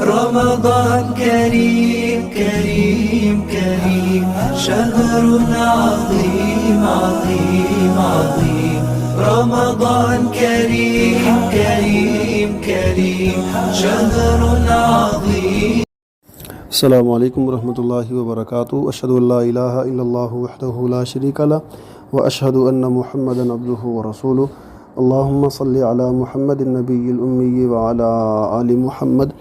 رمضان كريم كريم كريم شهر عظيم عظيم عظيم رمضان كريم كريم كريم شهر عظيم. السلام علیکم ورحمۃ اللہ وبرکاتہ. اشہد ان لا الہ الا اللہ وحدہ لا شریک لہ واشہد ان محمدا عبدہ ورسولہ. اللہم صلی علی محمد النبی الامی وعلی آل محمد.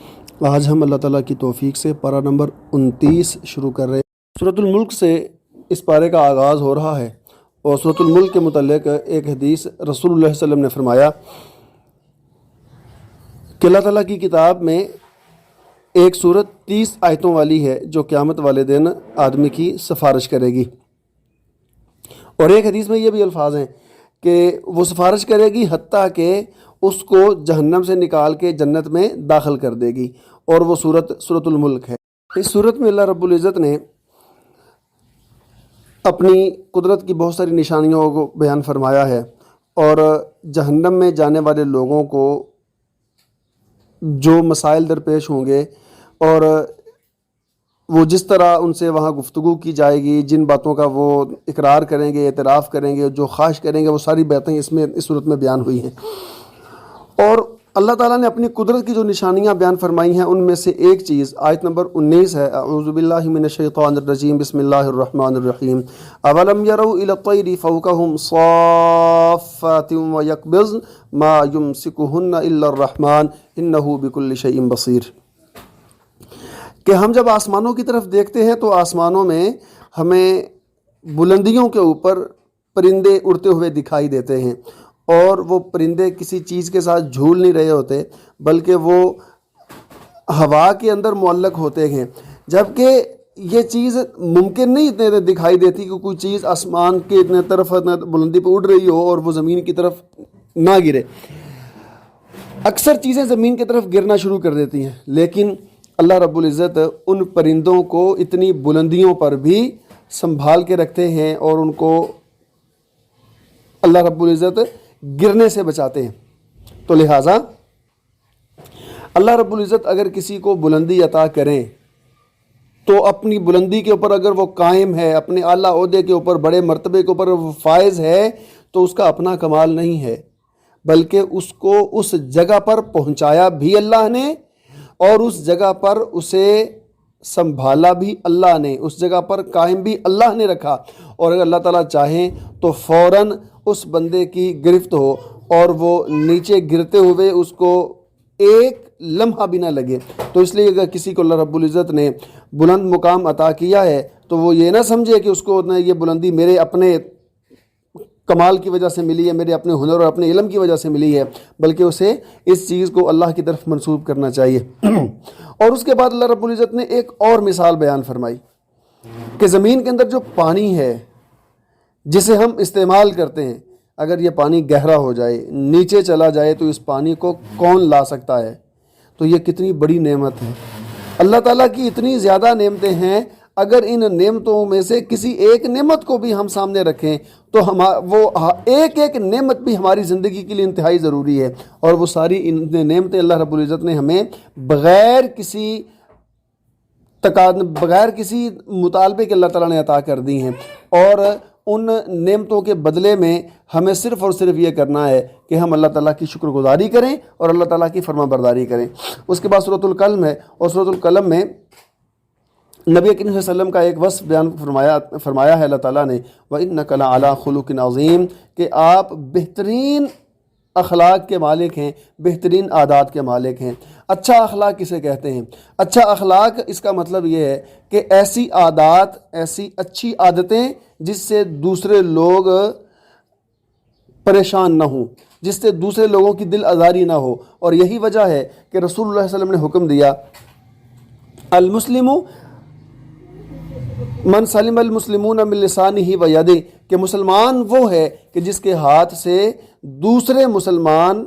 آج ہم اللہ تعالیٰ کی توفیق سے پارہ نمبر 29 شروع کر رہے ہیں. سورۃ الملک سے اس پارے کا آغاز ہو رہا ہے اور سورۃ الملک کے متعلق ایک حدیث رسول اللہ صلی اللہ علیہ وسلم نے فرمایا کہ اللہ تعالیٰ کی کتاب میں ایک سورت 30 آیتوں والی ہے جو قیامت والے دن آدمی کی سفارش کرے گی. اور ایک حدیث میں یہ بھی الفاظ ہیں کہ وہ سفارش کرے گی حتیٰ کہ اس کو جہنم سے نکال کے جنت میں داخل کر دے گی. اور وہ سورۃ الملک ہے. اس سورت میں اللہ رب العزت نے اپنی قدرت کی بہت ساری نشانیوں کو بیان فرمایا ہے اور جہنم میں جانے والے لوگوں کو جو مسائل درپیش ہوں گے اور وہ جس طرح ان سے وہاں گفتگو کی جائے گی، جن باتوں کا وہ اقرار کریں گے، اعتراف کریں گے، جو خواہش کریں گے، وہ ساری باتیں اس صورت میں بیان ہوئی ہیں. اور اللہ تعالیٰ نے اپنی قدرت کی جو نشانیاں بیان فرمائی ہیں ان میں سے ایک چیز آیت نمبر 19 ہے. اعوذ باللہ من الشیطان الرجیم بسم اللہ الرحمن الرحیم. اولم یروا الی الطیر فوقہم صافات ویقبضن ما یمسکہن الا الرحمن انہ بکل شیء بصیر. کہ ہم جب آسمانوں کی طرف دیکھتے ہیں تو آسمانوں میں ہمیں بلندیوں کے اوپر پرندے اڑتے ہوئے دکھائی دیتے ہیں اور وہ پرندے کسی چیز کے ساتھ جھول نہیں رہے ہوتے بلکہ وہ ہوا کے اندر معلق ہوتے ہیں، جبکہ یہ چیز ممکن نہیں اتنے دکھائی دیتی کہ کوئی چیز آسمان کے اتنے طرف بلندی پہ اڑ رہی ہو اور وہ زمین کی طرف نہ گرے. اکثر چیزیں زمین کی طرف گرنا شروع کر دیتی ہیں، لیکن اللہ رب العزت ان پرندوں کو اتنی بلندیوں پر بھی سنبھال کے رکھتے ہیں اور ان کو اللہ رب العزت گرنے سے بچاتے ہیں. تو لہٰذا اللہ رب العزت اگر کسی کو بلندی عطا کریں تو اپنی بلندی کے اوپر اگر وہ قائم ہے، اپنے اعلیٰ عہدے کے اوپر، بڑے مرتبے کے اوپر وہ فائز ہے تو اس کا اپنا کمال نہیں ہے بلکہ اس کو اس جگہ پر پہنچایا بھی اللہ نے اور اس جگہ پر اسے سنبھالا بھی اللہ نے، اس جگہ پر قائم بھی اللہ نے رکھا. اور اگر اللہ تعالیٰ چاہیں تو فوراً اس بندے کی گرفت ہو اور وہ نیچے گرتے ہوئے اس کو ایک لمحہ بھی نہ لگے. تو اس لیے اگر کسی کو اللہ رب العزت نے بلند مقام عطا کیا ہے تو وہ یہ نہ سمجھے کہ اس کو یہ بلندی میرے اپنے کمال کی وجہ سے ملی ہے، میرے اپنے ہنر اور اپنے علم کی وجہ سے ملی ہے، بلکہ اسے اس چیز کو اللہ کی طرف منسوب کرنا چاہیے. اور اس کے بعد اللہ رب العزت نے ایک اور مثال بیان فرمائی کہ زمین کے اندر جو پانی ہے جسے ہم استعمال کرتے ہیں، اگر یہ پانی گہرا ہو جائے، نیچے چلا جائے تو اس پانی کو کون لا سکتا ہے؟ تو یہ کتنی بڑی نعمت ہے. اللہ تعالیٰ کی اتنی زیادہ نعمتیں ہیں، اگر ان نعمتوں میں سے کسی ایک نعمت کو بھی ہم سامنے رکھیں تو وہ ایک ایک نعمت بھی ہماری زندگی کے لیے انتہائی ضروری ہے. اور وہ ساری نعمتیں اللہ رب العزت نے ہمیں بغیر کسی مطالبے کے اللہ تعالیٰ نے عطا کر دی ہیں. اور ان نعمتوں کے بدلے میں ہمیں صرف اور صرف یہ کرنا ہے کہ ہم اللہ تعالیٰ کی شکر گزاری کریں اور اللہ تعالیٰ کی فرما برداری کریں. اس کے بعد سورۃ القلم ہے اور سورۃ القلم میں نبی کریم صلی اللہ علیہ وسلم کا ایک وصف بیان فرمایا ہے اللہ تعالیٰ نے، وَإِنَّكَ لَعَلَىٰ خُلُقٍ عَظِيمٍ، کہ آپ بہترین اخلاق کے مالک ہیں، بہترین عادات کے مالک ہیں. اچھا اخلاق کسے کہتے ہیں؟ اچھا اخلاق اس کا مطلب یہ ہے کہ ایسی عادات، ایسی اچھی عادتیں جس سے دوسرے لوگ پریشان نہ ہوں، جس سے دوسرے لوگوں کی دل آزاری نہ ہو. اور یہی وجہ ہے کہ رسول اللہ صلی اللہ علیہ وسلم نے حکم دیا، المسلم من سلم المسلمون من لسانہ و یدہ، کہ مسلمان وہ ہے کہ جس کے ہاتھ سے دوسرے مسلمان،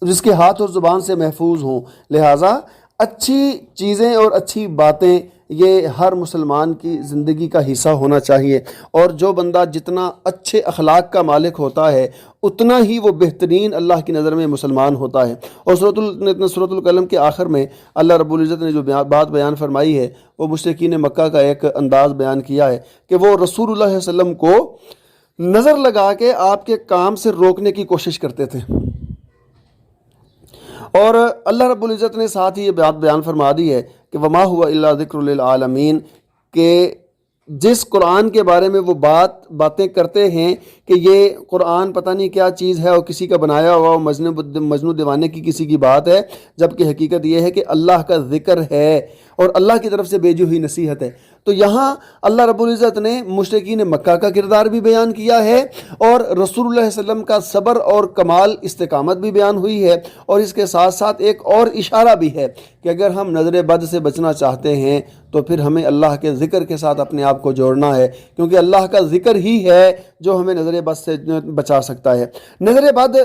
جس کے ہاتھ اور زبان سے محفوظ ہوں. لہٰذا اچھی چیزیں اور اچھی باتیں یہ ہر مسلمان کی زندگی کا حصہ ہونا چاہیے، اور جو بندہ جتنا اچھے اخلاق کا مالک ہوتا ہے اتنا ہی وہ بہترین اللہ کی نظر میں مسلمان ہوتا ہے۔ اور سورۃ القلم کے آخر میں اللہ رب العزت نے جو بات بیان فرمائی ہے وہ مشرکین مکہ کا ایک انداز بیان کیا ہے کہ وہ رسول اللہ صلی اللہ علیہ وسلم کو نظر لگا کے آپ کے کام سے روکنے کی کوشش کرتے تھے، اور اللہ رب العزت نے ساتھ ہی یہ بات بیان فرما دی ہے کہ وما ہوا الا ذکر للعالمین، کہ جس قرآن کے بارے میں وہ باتیں کرتے ہیں کہ یہ قرآن پتہ نہیں کیا چیز ہے اور کسی کا بنایا ہوا مجنون دیوانے کی کسی کی بات ہے، جبکہ حقیقت یہ ہے کہ اللہ کا ذکر ہے اور اللہ کی طرف سے بھیجی ہوئی نصیحت ہے۔ تو یہاں اللہ رب العزت نے مشرکین مکہ کا کردار بھی بیان کیا ہے، اور رسول اللہ صلی اللہ علیہ وسلم کا صبر اور کمال استقامت بھی بیان ہوئی ہے، اور اس کے ساتھ ساتھ ایک اور اشارہ بھی ہے کہ اگر ہم نظر بد سے بچنا چاہتے ہیں تو پھر ہمیں اللہ کے ذکر کے ساتھ اپنے آپ کو جوڑنا ہے، کیونکہ اللہ کا ذکر ہی ہے جو ہمیں نظر بد سے بچا سکتا ہے۔ نظر بد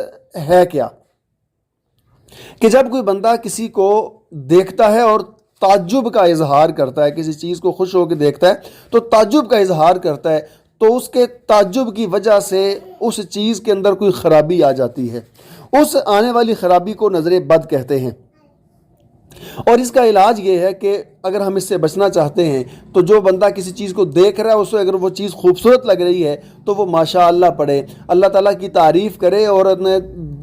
ہے کیا؟ کہ جب کوئی بندہ کسی کو دیکھتا ہے اور تعجب کا اظہار کرتا ہے، کسی چیز کو خوش ہو کے دیکھتا ہے تو تعجب کا اظہار کرتا ہے، تو اس کے تعجب کی وجہ سے اس چیز کے اندر کوئی خرابی آ جاتی ہے، اس آنے والی خرابی کو نظر بد کہتے ہیں۔ اور اس کا علاج یہ ہے کہ اگر ہم اس سے بچنا چاہتے ہیں تو جو بندہ کسی چیز کو دیکھ رہا ہے اس سے اگر وہ چیز خوبصورت لگ رہی ہے تو وہ ماشاء اللہ پڑھے، اللہ تعالیٰ کی تعریف کرے، اور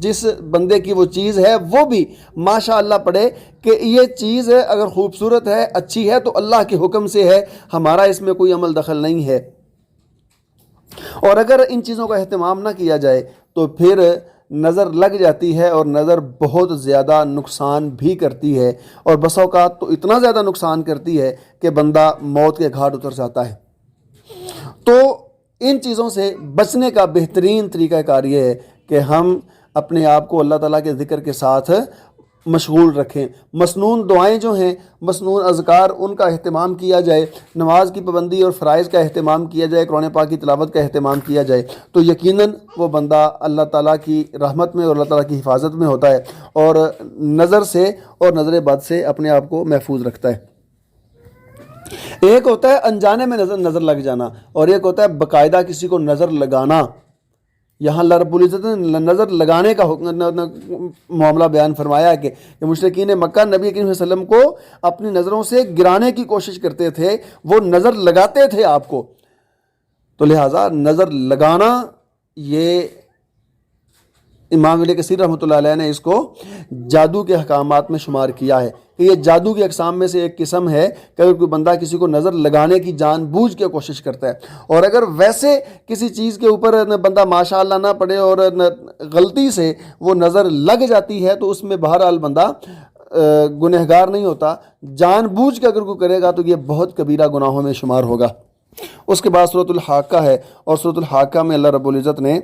جس بندے کی وہ چیز ہے وہ بھی ماشاء اللہ پڑھے کہ یہ چیز اگر خوبصورت ہے، اچھی ہے، تو اللہ کے حکم سے ہے، ہمارا اس میں کوئی عمل دخل نہیں ہے۔ اور اگر ان چیزوں کا اہتمام نہ کیا جائے تو پھر نظر لگ جاتی ہے، اور نظر بہت زیادہ نقصان بھی کرتی ہے، اور بسا اوقات تو اتنا زیادہ نقصان کرتی ہے کہ بندہ موت کے گھاٹ اتر جاتا ہے۔ تو ان چیزوں سے بچنے کا بہترین طریقہ کار یہ ہے کہ ہم اپنے آپ کو اللہ تعالیٰ کے ذکر کے ساتھ مشغول رکھیں، مسنون دعائیں جو ہیں، مسنون اذکار، ان کا اہتمام کیا جائے، نماز کی پابندی اور فرائض کا اہتمام کیا جائے، قرآن پاک کی تلاوت کا اہتمام کیا جائے، تو یقیناً وہ بندہ اللہ تعالیٰ کی رحمت میں اور اللہ تعالیٰ کی حفاظت میں ہوتا ہے، اور نظر سے اور نظر بد سے اپنے آپ کو محفوظ رکھتا ہے۔ ایک ہوتا ہے انجانے میں نظر لگ جانا، اور ایک ہوتا ہے باقاعدہ کسی کو نظر لگانا۔ یہاں اللہ رب العزت نے نظر لگانے کا معاملہ بیان فرمایا ہے کہ مشرکین مکہ نبی کریم صلی اللہ علیہ وسلم کو اپنی نظروں سے گرانے کی کوشش کرتے تھے، وہ نظر لگاتے تھے آپ کو، تو لہٰذا نظر لگانا یہ امام ابن کثیر رحمۃ اللہ علیہ نے اس کو جادو کے احکامات میں شمار کیا ہے کہ یہ جادو کی اقسام میں سے ایک قسم ہے کہ اگر کوئی بندہ کسی کو نظر لگانے کی جان بوجھ کے کوشش کرتا ہے، اور اگر ویسے کسی چیز کے اوپر بندہ ماشاء اللہ نہ پڑے اور غلطی سے وہ نظر لگ جاتی ہے تو اس میں بہرحال بندہ گنہگار نہیں ہوتا، جان بوجھ کے اگر کوئی کرے گا تو یہ بہت کبیرہ گناہوں میں شمار ہوگا۔ اس کے بعد سورۃ الحاقہ ہے، اور سورۃ الحاقہ میں اللہ رب العزت نے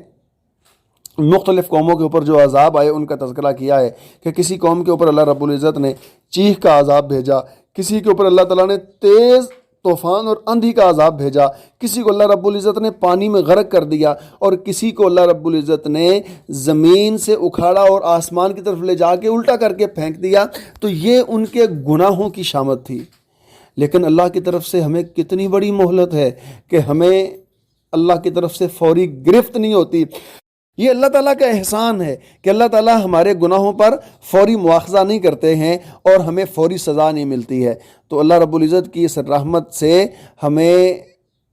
مختلف قوموں کے اوپر جو عذاب آئے ان کا تذکرہ کیا ہے کہ کسی قوم کے اوپر اللہ رب العزت نے چیخ کا عذاب بھیجا، کسی کے اوپر اللہ تعالیٰ نے تیز طوفان اور اندھی کا عذاب بھیجا، کسی کو اللہ رب العزت نے پانی میں غرق کر دیا، اور کسی کو اللہ رب العزت نے زمین سے اکھاڑا اور آسمان کی طرف لے جا کے الٹا کر کے پھینک دیا۔ تو یہ ان کے گناہوں کی شامت تھی، لیکن اللہ کی طرف سے ہمیں کتنی بڑی مہلت ہے کہ ہمیں اللہ کی طرف سے فوری گرفت نہیں ہوتی۔ یہ اللہ تعالیٰ کا احسان ہے کہ اللہ تعالیٰ ہمارے گناہوں پر فوری مواخذہ نہیں کرتے ہیں اور ہمیں فوری سزا نہیں ملتی ہے۔ تو اللہ رب العزت کی اس رحمت سے ہمیں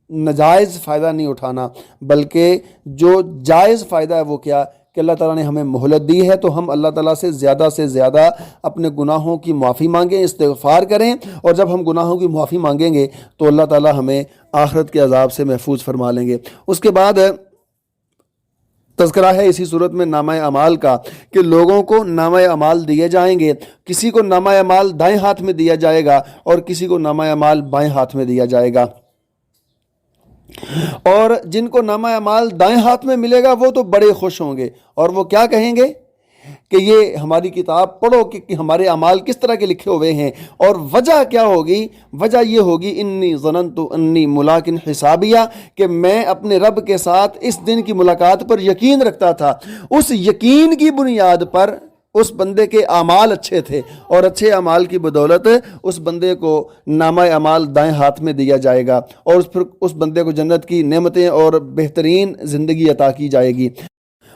ناجائز فائدہ نہیں اٹھانا، بلکہ جو جائز فائدہ ہے وہ کیا کہ اللہ تعالیٰ نے ہمیں مہلت دی ہے، تو ہم اللہ تعالیٰ سے زیادہ اپنے گناہوں کی معافی مانگیں، استغفار کریں، اور جب ہم گناہوں کی معافی مانگیں گے تو اللہ تعالیٰ ہمیں آخرت کے عذاب سے محفوظ فرما لیں گے۔ اس کے بعد تذکرہ ہے اسی صورت میں نامہ اعمال کا کہ لوگوں کو نامہ اعمال دیے جائیں گے، کسی کو نامہ اعمال دائیں ہاتھ میں دیا جائے گا اور کسی کو نامہ اعمال بائیں ہاتھ میں دیا جائے گا، اور جن کو نامہ اعمال دائیں ہاتھ میں ملے گا وہ تو بڑے خوش ہوں گے، اور وہ کیا کہیں گے کہ یہ ہماری کتاب پڑھو کہ ہمارے اعمال کس طرح کے لکھے ہوئے ہیں۔ اور وجہ کیا ہوگی؟ وجہ یہ ہوگی انی ظننت انی ملاق حسابیہ، کہ میں اپنے رب کے ساتھ اس دن کی ملاقات پر یقین رکھتا تھا، اس یقین کی بنیاد پر اس بندے کے اعمال اچھے تھے اور اچھے اعمال کی بدولت اس بندے کو نامہ اعمال دائیں ہاتھ میں دیا جائے گا اور پھر اس بندے کو جنت کی نعمتیں اور بہترین زندگی عطا کی جائے گی.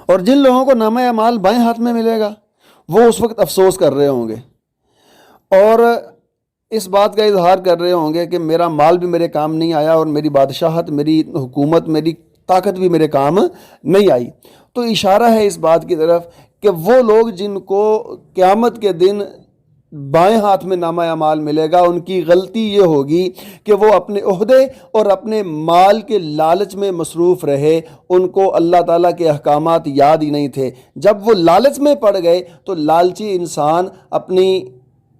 اور جن لوگوں کو نامہ اعمال بائیں ہاتھ میں ملے گا وہ اس وقت افسوس کر رہے ہوں گے اور اس بات کا اظہار کر رہے ہوں گے کہ میرا مال بھی میرے کام نہیں آیا اور میری بادشاہت، میری حکومت، میری طاقت بھی میرے کام نہیں آئی. تو اشارہ ہے اس بات کی طرف کہ وہ لوگ جن کو قیامت کے دن بائیں ہاتھ میں نامہ اعمال ملے گا، ان کی غلطی یہ ہوگی کہ وہ اپنے عہدے اور اپنے مال کے لالچ میں مصروف رہے. ان کو اللہ تعالیٰ کے احکامات یاد ہی نہیں تھے. جب وہ لالچ میں پڑ گئے تو لالچی انسان اپنی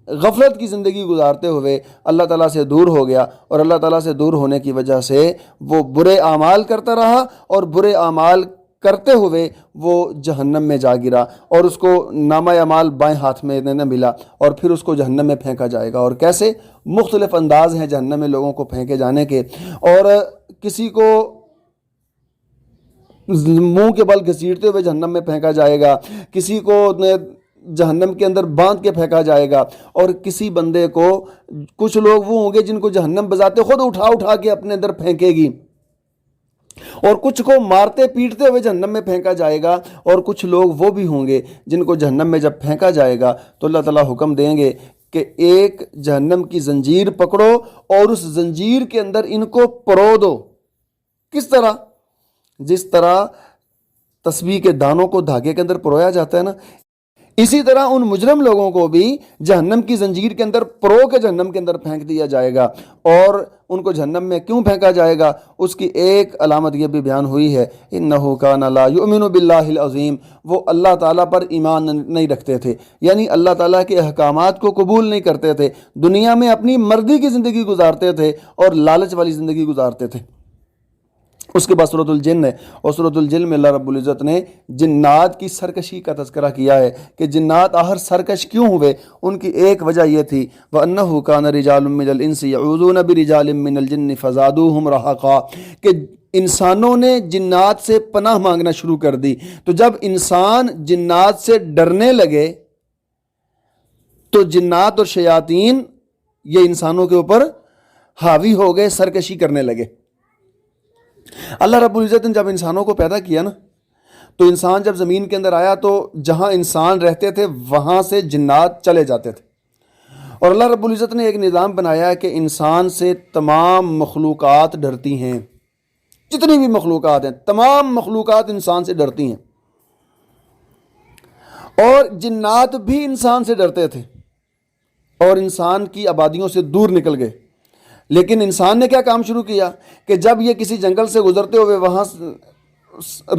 غفلت کی زندگی گزارتے ہوئے اللہ تعالیٰ سے دور ہو گیا اور اللہ تعالیٰ سے دور ہونے کی وجہ سے وہ برے اعمال کرتا رہا اور برے اعمال کرتے ہوئے وہ جہنم میں جا گرا اور اس کو نامہ اعمال بائیں ہاتھ میں نہ ملا اور پھر اس کو جہنم میں پھینکا جائے گا. اور کیسے مختلف انداز ہیں جہنم میں لوگوں کو پھینکے جانے کے. اور کسی کو منہ کے بل گھسیٹتے ہوئے جہنم میں پھینکا جائے گا، کسی کو جہنم کے اندر باندھ کے پھینکا جائے گا اور کسی بندے کو، کچھ لوگ وہ ہوں گے جن کو جہنم بذات خود اٹھا کے اپنے اندر پھینکے گی اور کچھ کو مارتے پیٹتے ہوئے جہنم میں پھینکا جائے گا اور کچھ لوگ وہ بھی ہوں گے جن کو جہنم میں جب پھینکا جائے گا تو اللہ تعالیٰ حکم دیں گے کہ ایک جہنم کی زنجیر پکڑو اور اس زنجیر کے اندر ان کو پرو دو. کس طرح؟ جس طرح تسبیح کے دانوں کو دھاگے کے اندر پرویا جاتا ہے نا، اسی طرح ان مجرم لوگوں کو بھی جہنم کی زنجیر کے اندر پرو کے جہنم کے اندر پھینک دیا جائے گا. اور ان کو جہنم میں کیوں پھینکا جائے گا؟ اس کی ایک علامت یہ بھی بیان ہوئی ہے، انہ کان لا یؤمن باللہ العظیم، وہ اللہ تعالیٰ پر ایمان نہیں رکھتے تھے، یعنی اللہ تعالیٰ کے احکامات کو قبول نہیں کرتے تھے، دنیا میں اپنی مرضی کی زندگی گزارتے تھے اور لالچ والی زندگی گزارتے تھے. اس کے بعد سورۃ الجن ہے اور سورۃ الجن میں اللہ رب العزت نے جنات کی سرکشی کا تذکرہ کیا ہے کہ جنات آخر سرکش کیوں ہوئے. ان کی ایک وجہ یہ تھی وَأَنَّهُ كَانَ رِجَالٌ مِّنَ الْإِنسِ يَعُوذُونَ بِرِجَالٍ مِّنَ الْجِنِّ فَزَادُوهُمْ رَهَقًا، کہ انسانوں نے جنات سے پناہ مانگنا شروع کر دی. تو جب انسان جنات سے ڈرنے لگے تو جنات اور شیاطین یہ انسانوں کے اوپر حاوی ہو گئے، سرکشی کرنے لگے. اللہ رب العزت نے جب انسانوں کو پیدا کیا نا تو انسان جب زمین کے اندر آیا تو جہاں انسان رہتے تھے وہاں سے جنات چلے جاتے تھے. اور اللہ رب العزت نے ایک نظام بنایا ہے کہ انسان سے تمام مخلوقات ڈرتی ہیں، جتنی بھی مخلوقات ہیں تمام مخلوقات انسان سے ڈرتی ہیں. اور جنات بھی انسان سے ڈرتے تھے اور انسان کی آبادیوں سے دور نکل گئے. لیکن انسان نے کیا کام شروع کیا کہ جب یہ کسی جنگل سے گزرتے ہوئے وہاں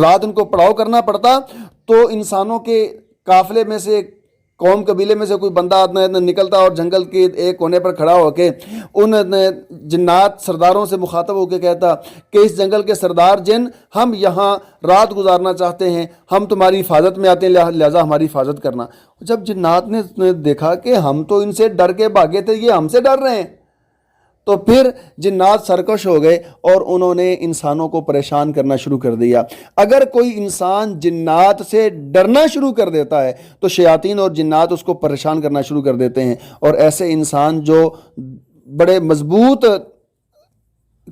رات ان کو پڑاؤ کرنا پڑتا تو انسانوں کے قافلے میں سے، قوم قبیلے میں سے کوئی بندہ نکلتا اور جنگل کے ایک کونے پر کھڑا ہو کے ان جنات سرداروں سے مخاطب ہو کے کہتا کہ اس جنگل کے سردار جن، ہم یہاں رات گزارنا چاہتے ہیں، ہم تمہاری حفاظت میں آتے ہیں، لہٰذا ہماری حفاظت کرنا. جب جنات نے دیکھا کہ ہم تو ان سے ڈر کے بھاگے تھے، یہ ہم سے ڈر رہے ہیں، تو پھر جنات سرکش ہو گئے اور انہوں نے انسانوں کو پریشان کرنا شروع کر دیا. اگر کوئی انسان جنات سے ڈرنا شروع کر دیتا ہے تو شیاطین اور جنات اس کو پریشان کرنا شروع کر دیتے ہیں. اور ایسے انسان جو بڑے مضبوط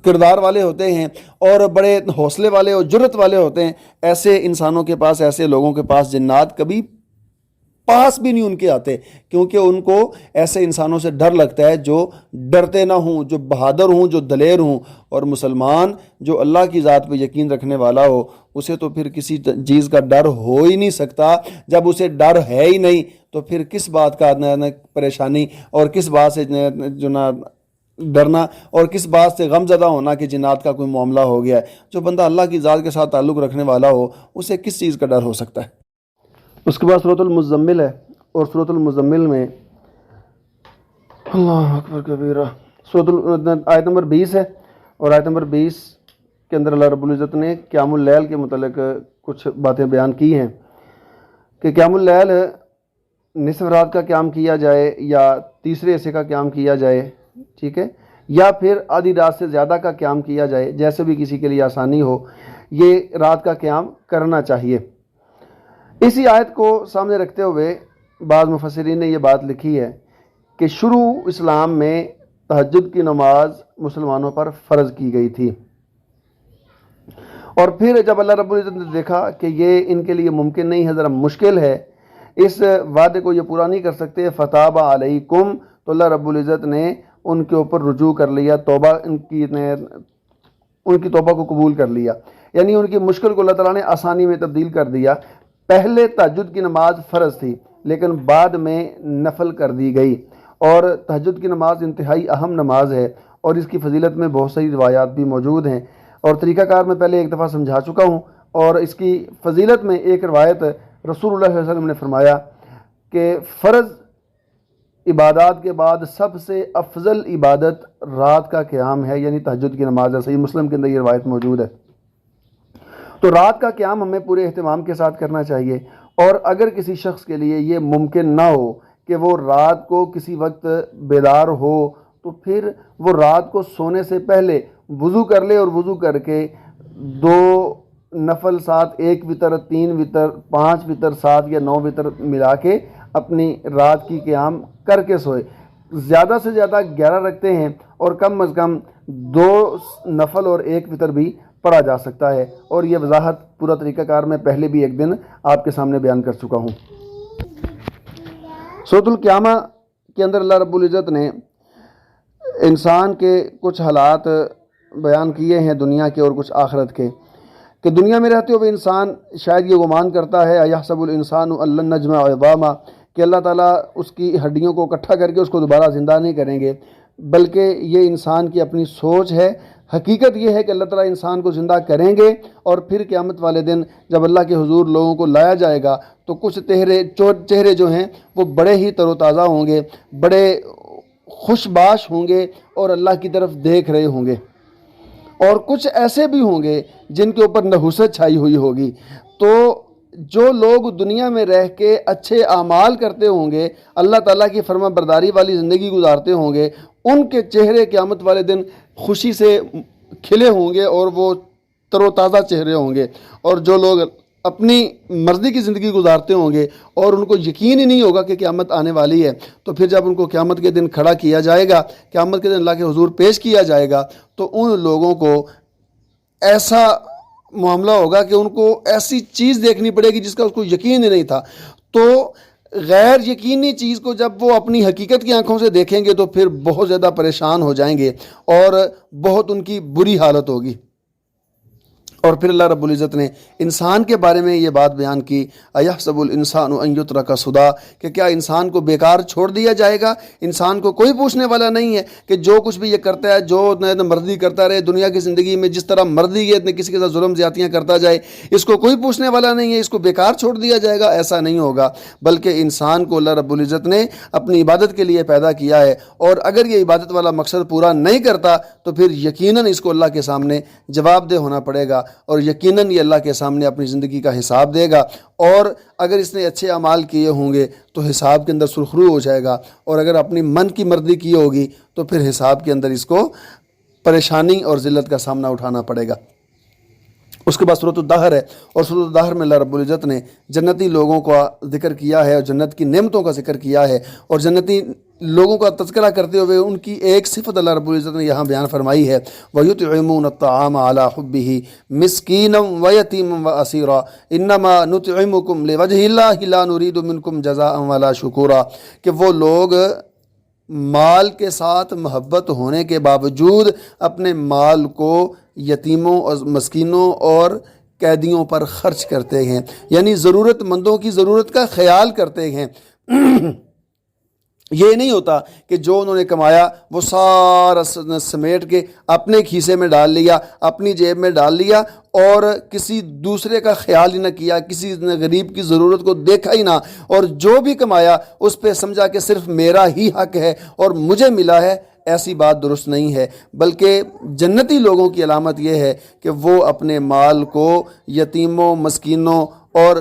کردار والے ہوتے ہیں اور بڑے حوصلے والے اور جرت والے ہوتے ہیں، ایسے انسانوں کے پاس، ایسے لوگوں کے پاس جنات کبھی پاس بھی نہیں ان کے آتے، کیونکہ ان کو ایسے انسانوں سے ڈر لگتا ہے جو ڈرتے نہ ہوں، جو بہادر ہوں، جو دلیر ہوں. اور مسلمان جو اللہ کی ذات پہ یقین رکھنے والا ہو اسے تو پھر کسی چیز کا ڈر ہو ہی نہیں سکتا. جب اسے ڈر ہے ہی نہیں تو پھر کس بات کا پریشانی اور کس بات سے جو نہ ڈرنا اور کس بات سے غم زدہ ہونا کہ جنات کا کوئی معاملہ ہو گیا ہے. جو بندہ اللہ کی ذات کے ساتھ تعلق رکھنے والا ہو اسے کس چیز کا ڈر ہو سکتا ہے. اس کے بعد سورۃ المزمل ہے اور سورۃ المزمل میں اللہ اکبر کبیرہ آیت نمبر 20 ہے اور آیت نمبر 20 کے اندر اللہ رب العزت نے قیام اللیل کے متعلق کچھ باتیں بیان کی ہیں کہ قیام اللیل نصف رات کا قیام کیا جائے یا تیسرے حصے کا قیام کیا جائے، ٹھیک ہے، یا پھر آدھی رات سے زیادہ کا قیام کیا جائے، جیسے بھی کسی کے لیے آسانی ہو، یہ رات کا قیام کرنا چاہیے. اسی آیت کو سامنے رکھتے ہوئے بعض مفسرین نے یہ بات لکھی ہے کہ شروع اسلام میں تہجد کی نماز مسلمانوں پر فرض کی گئی تھی، اور پھر جب اللہ رب العزت نے دیکھا کہ یہ ان کے لیے ممکن نہیں ہے، ذرا مشکل ہے، اس وعدے کو یہ پورا نہیں کر سکتے، فتاب علیکم، تو اللہ رب العزت نے ان کے اوپر رجوع کر لیا، توبہ ان کی توبہ کو قبول کر لیا، یعنی ان کی مشکل کو اللہ تعالیٰ نے آسانی میں تبدیل کر دیا۔ پہلے تہجد کی نماز فرض تھی لیکن بعد میں نفل کر دی گئی، اور تہجد کی نماز انتہائی اہم نماز ہے اور اس کی فضیلت میں بہت ساری روایات بھی موجود ہیں، اور طریقہ کار میں پہلے ایک دفعہ سمجھا چکا ہوں، اور اس کی فضیلت میں ایک روایت رسول اللہ صلی اللہ علیہ وسلم نے فرمایا کہ فرض عبادات کے بعد سب سے افضل عبادت رات کا قیام ہے، یعنی تہجد کی نماز ہے۔ صحیح مسلم کے اندر یہ روایت موجود ہے۔ تو رات کا قیام ہمیں پورے اہتمام کے ساتھ کرنا چاہیے، اور اگر کسی شخص کے لیے یہ ممکن نہ ہو کہ وہ رات کو کسی وقت بیدار ہو، تو پھر وہ رات کو سونے سے پہلے وضو کر لے، اور وضو کر کے 2 نفل 7، 1 وتر، 3 وتر، 5 وتر، 7 یا 9 وتر ملا کے اپنی رات کی قیام کر کے سوئے۔ زیادہ سے زیادہ 11 رکھتے ہیں، اور کم از کم 2 نفل اور 1 وتر بھی پڑھا جا سکتا ہے، اور یہ وضاحت پورا طریقہ کار میں پہلے بھی ایک دن آپ کے سامنے بیان کر چکا ہوں۔ سورۃ القیامہ کے اندر اللہ رب العزت نے انسان کے کچھ حالات بیان کیے ہیں، دنیا کے اور کچھ آخرت کے، کہ دنیا میں رہتے ہوئے انسان شاید یہ گمان کرتا ہے ایحسب الانسان ان لن نجمع عظامہ، کہ اللہ تعالیٰ اس کی ہڈیوں کو اکٹھا کر کے اس کو دوبارہ زندہ نہیں کریں گے، بلکہ یہ انسان کی اپنی سوچ ہے۔ حقیقت یہ ہے کہ اللہ تعالیٰ انسان کو زندہ کریں گے، اور پھر قیامت والے دن جب اللہ کے حضور لوگوں کو لایا جائے گا تو کچھ چہرے جو ہیں وہ بڑے ہی تر و تازہ ہوں گے، بڑے خوش باش ہوں گے، اور اللہ کی طرف دیکھ رہے ہوں گے، اور کچھ ایسے بھی ہوں گے جن کے اوپر نحوست چھائی ہوئی ہوگی۔ تو جو لوگ دنیا میں رہ کے اچھے اعمال کرتے ہوں گے، اللہ تعالیٰ کی فرما برداری والی زندگی گزارتے ہوں گے، ان کے چہرے قیامت والے دن خوشی سے کھلے ہوں گے، اور وہ تر و تازہ چہرے ہوں گے۔ اور جو لوگ اپنی مرضی کی زندگی گزارتے ہوں گے اور ان کو یقین ہی نہیں ہوگا کہ قیامت آنے والی ہے، تو پھر جب ان کو قیامت کے دن کھڑا کیا جائے گا، قیامت کے دن اللہ کے حضور پیش کیا جائے گا، تو ان لوگوں کو ایسا معاملہ ہوگا کہ ان کو ایسی چیز دیکھنی پڑے گی جس کا اس کو یقین ہی نہیں تھا۔ تو غیر یقینی چیز کو جب وہ اپنی حقیقت کی آنکھوں سے دیکھیں گے تو پھر بہت زیادہ پریشان ہو جائیں گے، اور بہت ان کی بری حالت ہوگی۔ اور پھر اللہ رب العزت نے انسان کے بارے میں یہ بات بیان کی، ایحسب الانسان ان یترک سدی، کہ کیا انسان کو بیکار چھوڑ دیا جائے گا؟ انسان کو کوئی پوچھنے والا نہیں ہے کہ جو کچھ بھی یہ کرتا ہے، جو مرضی کرتا رہے دنیا کی زندگی میں، جس طرح مرضی یہ کسی کے ساتھ ظلم زیادتیاں کرتا جائے، اس کو کوئی پوچھنے والا نہیں ہے، اس کو بیکار چھوڑ دیا جائے گا؟ ایسا نہیں ہوگا، بلکہ انسان کو اللہ رب العزت نے اپنی عبادت کے لیے پیدا کیا ہے، اور اگر یہ عبادت والا مقصد پورا نہیں کرتا تو پھر یقیناً اس کو اللہ کے سامنے جواب دہ ہونا پڑے گا، اور یقیناً یہ اللہ کے سامنے اپنی زندگی کا حساب دے گا۔ اور اگر اس نے اچھے اعمال کیے ہوں گے تو حساب کے اندر سرخرو ہو جائے گا، اور اگر اپنی من کی مرضی کی ہوگی تو پھر حساب کے اندر اس کو پریشانی اور ذلت کا سامنا اٹھانا پڑے گا۔ اس کے بعد سورۃ الدہر ہے، اور سورۃ الدہر میں اللہ رب العزت نے جنتی لوگوں کا ذکر کیا ہے، اور جنت کی نعمتوں کا ذکر کیا ہے، اور جنتی لوگوں کا تذکرہ کرتے ہوئے ان کی ایک صفت اللہ رب العزت نے یہاں بیان فرمائی ہے، وَيُطْعِمُونَ الطَّعَامَ عَلَىٰ حُبِّهِ مِسْكِينًا وَيَتِيمًا وَأَسِيرًا إِنَّمَا نُطْعِمُكُمْ لِوَجْهِ اللَّهِ لَا نُرِيدُ مِنكُمْ جَزَاءً وَلَا شُكُورًا، کہ وہ لوگ مال کے ساتھ محبت ہونے کے باوجود اپنے مال کو یتیموں اور مسکینوں اور قیدیوں پر خرچ کرتے ہیں، یعنی ضرورت مندوں کی ضرورت کا خیال کرتے ہیں۔ یہ نہیں ہوتا کہ جو انہوں نے کمایا وہ سارا سمیٹ کے اپنے کھیسے میں ڈال لیا، اپنی جیب میں ڈال لیا، اور کسی دوسرے کا خیال ہی نہ کیا، کسی غریب کی ضرورت کو دیکھا ہی نہ، اور جو بھی کمایا اس پہ سمجھا کہ صرف میرا ہی حق ہے اور مجھے ملا ہے۔ ایسی بات درست نہیں ہے، بلکہ جنتی لوگوں کی علامت یہ ہے کہ وہ اپنے مال کو یتیموں، مسکینوں اور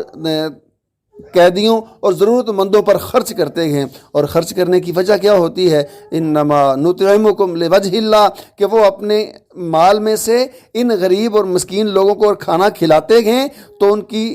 قیدیوں اور ضرورت مندوں پر خرچ کرتے ہیں۔ اور خرچ کرنے کی وجہ کیا ہوتی ہے؟ انما نطعمکم لوجہ اللہ، کہ وہ اپنے مال میں سے ان غریب اور مسکین لوگوں کو اور کھانا کھلاتے ہیں تو ان کی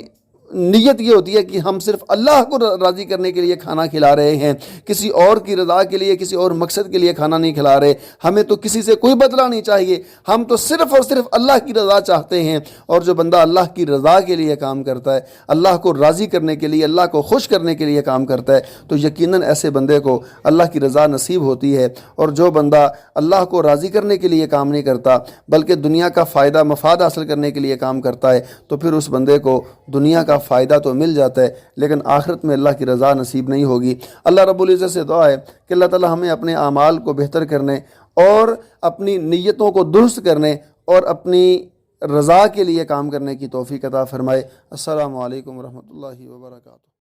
نیت یہ ہوتی ہے کہ ہم صرف اللہ کو راضی کرنے کے لیے کھانا کھلا رہے ہیں، کسی اور کی رضا کے لیے، کسی اور مقصد کے لیے کھانا نہیں کھلا رہے، ہمیں تو کسی سے کوئی بدلہ نہیں چاہیے، ہم تو صرف اور صرف اللہ کی رضا چاہتے ہیں۔ اور جو بندہ اللہ کی رضا کے لیے کام کرتا ہے، اللہ کو راضی کرنے کے لیے، اللہ کو خوش کرنے کے لیے کام کرتا ہے، تو یقیناً ایسے بندے کو اللہ کی رضا نصیب ہوتی ہے۔ اور جو بندہ اللہ کو راضی کرنے کے لیے کام نہیں کرتا بلکہ دنیا کا فائدہ مفاد حاصل کرنے کے لیے کام کرتا ہے، تو پھر اس بندے کو دنیا کا فائدہ تو مل جاتا ہے لیکن آخرت میں اللہ کی رضا نصیب نہیں ہوگی۔ اللہ رب العزت سے دعا ہے کہ اللہ تعالی ہمیں اپنے اعمال کو بہتر کرنے اور اپنی نیتوں کو درست کرنے اور اپنی رضا کے لیے کام کرنے کی توفیق عطا فرمائے۔ السلام علیکم ورحمۃ اللہ وبرکاتہ۔